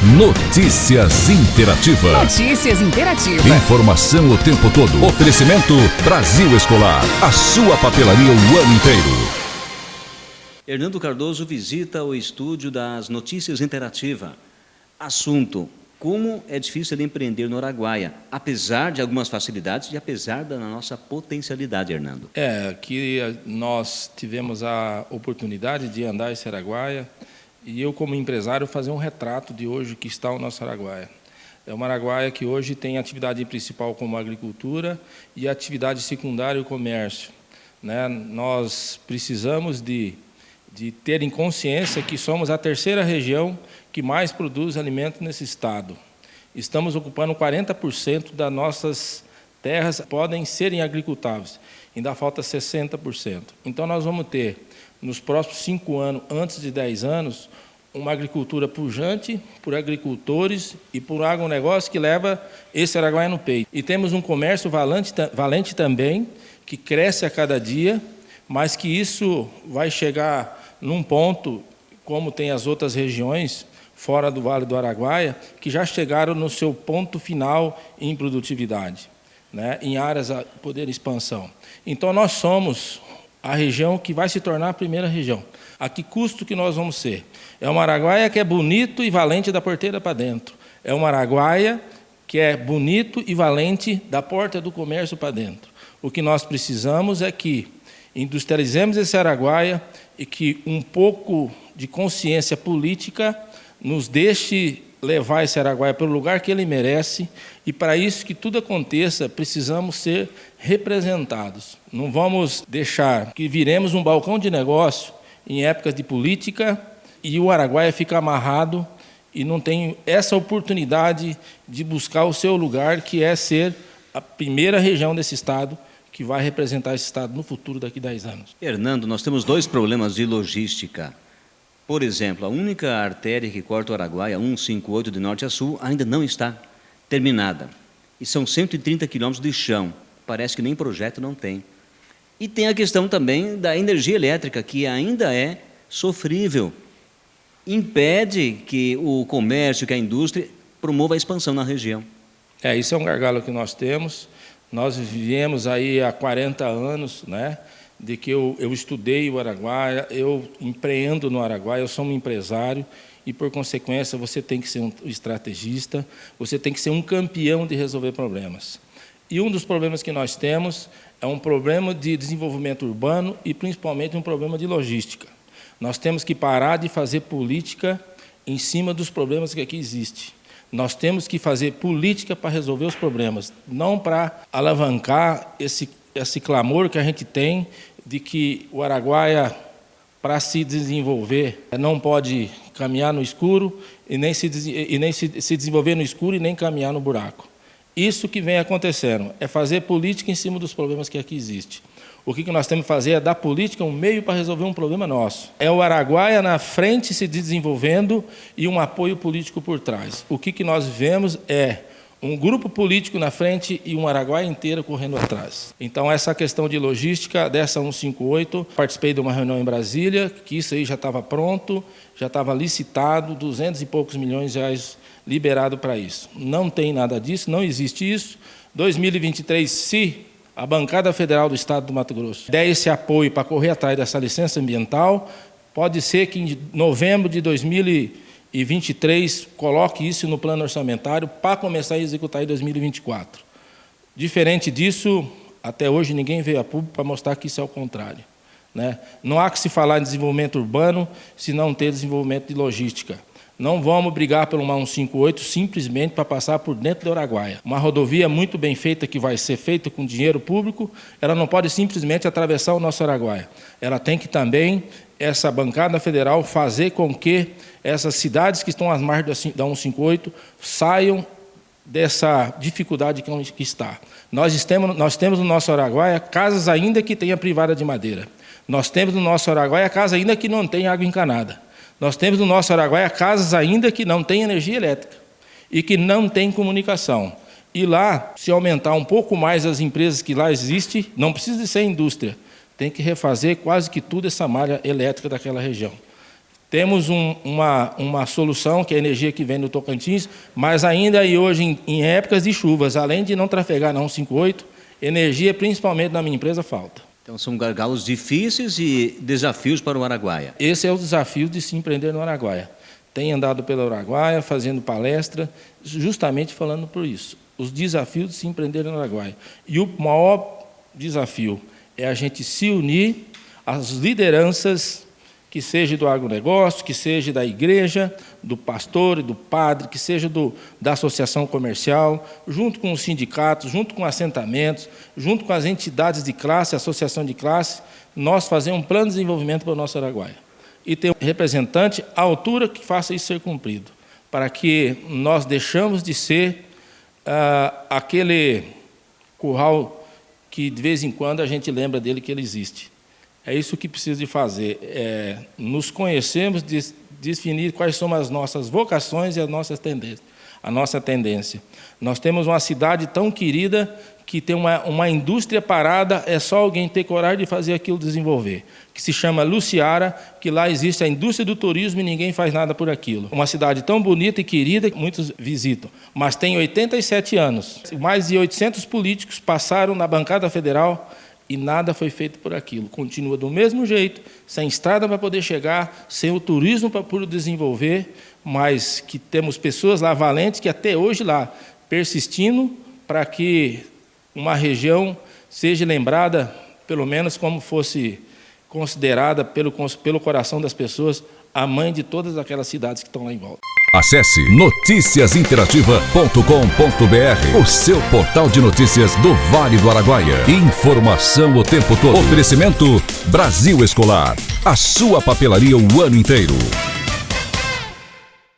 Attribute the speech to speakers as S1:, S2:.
S1: Notícias Interativa.
S2: Notícias Interativa.
S1: Informação o tempo todo. Oferecimento Brasil Escolar. A sua papelaria o ano inteiro.
S3: Hernando Cardoso visita o estúdio das Notícias Interativa. Assunto: como é difícil empreender no Araguaia, apesar de algumas facilidades e apesar da nossa potencialidade, Hernando.
S4: Aqui nós tivemos a oportunidade de andar esse Araguaia e eu, como empresário, fazer um retrato de hoje que está o nosso Araguaia. É uma Araguaia que hoje tem atividade principal como a agricultura e atividade secundária o comércio. Nós precisamos de ter em consciência que somos a terceira região que mais produz alimento nesse estado. Estamos ocupando 40% das nossas terras podem serem agricultáveis, ainda falta 60%. Então nós vamos ter, nos próximos 5 anos, antes de 10 anos, uma agricultura pujante por agricultores e por agronegócio que leva esse Araguaia no peito. E temos um comércio valente também, que cresce a cada dia, mas que isso vai chegar num ponto, como tem as outras regiões fora do Vale do Araguaia, que já chegaram no seu ponto final em produtividade, em áreas a poder expansão. Então nós somos a região que vai se tornar a primeira região. A que custo que nós vamos ser? É uma Araguaia que é bonito e valente da porteira para dentro. É uma Araguaia que é bonito e valente da porta do comércio para dentro. O que nós precisamos é que industrializemos esse Araguaia e que um pouco de consciência política nos deixe levar esse Araguaia para o lugar que ele merece, e para isso que tudo aconteça, precisamos ser representados. Não vamos deixar que viremos um balcão de negócio em épocas de política e o Araguaia fica amarrado e não tem essa oportunidade de buscar o seu lugar, que é ser a primeira região desse estado que vai representar esse estado no futuro daqui a 10 anos.
S3: Hernando, nós temos 2 problemas de logística. Por exemplo, a única artéria que corta o Araguaia, 158 de norte a sul, ainda não está terminada. E são 130 quilômetros de chão. Parece que nem projeto não tem. E tem a questão também da energia elétrica, que ainda é sofrível. Impede que o comércio, que a indústria promova a expansão na região.
S4: Isso é um gargalo que nós temos. Nós vivemos aí há 40 anos, de que eu estudei o Araguaia, eu empreendo no Araguaia, eu sou um empresário e, por consequência, você tem que ser um estrategista, você tem que ser um campeão de resolver problemas. E um dos problemas que nós temos é um problema de desenvolvimento urbano e, principalmente, um problema de logística. Nós temos que parar de fazer política em cima dos problemas que aqui existem. Nós temos que fazer política para resolver os problemas, não para alavancar esse clamor que a gente tem de que o Araguaia, para se desenvolver, não pode caminhar no escuro e nem se desenvolver no escuro e nem caminhar no buraco. Isso que vem acontecendo é fazer política em cima dos problemas que aqui existem. O que nós temos que fazer é dar política um meio para resolver um problema nosso. É o Araguaia na frente se desenvolvendo e um apoio político por trás. O que nós vemos é um grupo político na frente e um Araguaia inteiro correndo atrás. Então, essa questão de logística dessa 158, participei de uma reunião em Brasília, que isso aí já estava pronto, já estava licitado, 200 e poucos milhões de reais liberado para isso. Não tem nada disso, não existe isso. 2023, se a bancada federal do estado do Mato Grosso der esse apoio para correr atrás dessa licença ambiental, pode ser que em novembro de 2023 coloque isso no plano orçamentário para começar a executar em 2024. Diferente disso, até hoje ninguém veio a público para mostrar que isso é o contrário. Não há que se falar em desenvolvimento urbano se não ter desenvolvimento de logística. Não vamos brigar pelo 158 simplesmente para passar por dentro do Araguaia. Uma rodovia muito bem feita, que vai ser feita com dinheiro público, ela não pode simplesmente atravessar o nosso Araguaia. Ela tem que também, essa bancada federal, fazer com que essas cidades que estão às margens da 158 saiam dessa dificuldade que está. Nós temos no nosso Araguaia casas ainda que tenha privada de madeira. Nós temos no nosso Araguaia casas ainda que não tem água encanada. Nós temos no nosso Araguaia casas ainda que não têm energia elétrica e que não têm comunicação. E lá, se aumentar um pouco mais as empresas que lá existem, não precisa de ser indústria, tem que refazer quase que tudo essa malha elétrica daquela região. Temos uma solução, que é a energia que vem do Tocantins, mas ainda e hoje, em épocas de chuvas, além de não trafegar na 158, energia, principalmente na minha empresa, falta.
S3: Então são gargalos difíceis e desafios para o Araguaia.
S4: Esse é o desafio de se empreender no Araguaia. Tenho andado pela Araguaia, fazendo palestra, justamente falando por isso. Os desafios de se empreender no Araguaia. E o maior desafio é a gente se unir às lideranças, que seja do agronegócio, que seja da igreja, do pastor e do padre, que seja da associação comercial, junto com os sindicatos, junto com assentamentos, junto com as entidades de classe, associação de classe, nós fazemos um plano de desenvolvimento para o nosso Araguaia. E ter um representante à altura que faça isso ser cumprido, para que nós deixamos de ser aquele curral que, de vez em quando, a gente lembra dele que ele existe. É isso que precisa de fazer, nos conhecermos, definir quais são as nossas vocações e as nossas tendências, a nossa tendência. Nós temos uma cidade tão querida que tem uma indústria parada, é só alguém ter coragem de fazer aquilo desenvolver, que se chama Luciara, que lá existe a indústria do turismo e ninguém faz nada por aquilo. Uma cidade tão bonita e querida que muitos visitam, mas tem 87 anos. Mais de 800 políticos passaram na bancada federal e nada foi feito por aquilo. Continua do mesmo jeito, sem estrada para poder chegar, sem o turismo para poder desenvolver, mas que temos pessoas lá valentes que até hoje lá, persistindo para que uma região seja lembrada, pelo menos como fosse considerada pelo coração das pessoas, a mãe de todas aquelas cidades que estão lá em volta.
S1: Acesse noticiasinterativa.com.br, o seu portal de notícias do Vale do Araguaia. Informação o tempo todo. Oferecimento Brasil Escolar, a sua papelaria o ano inteiro.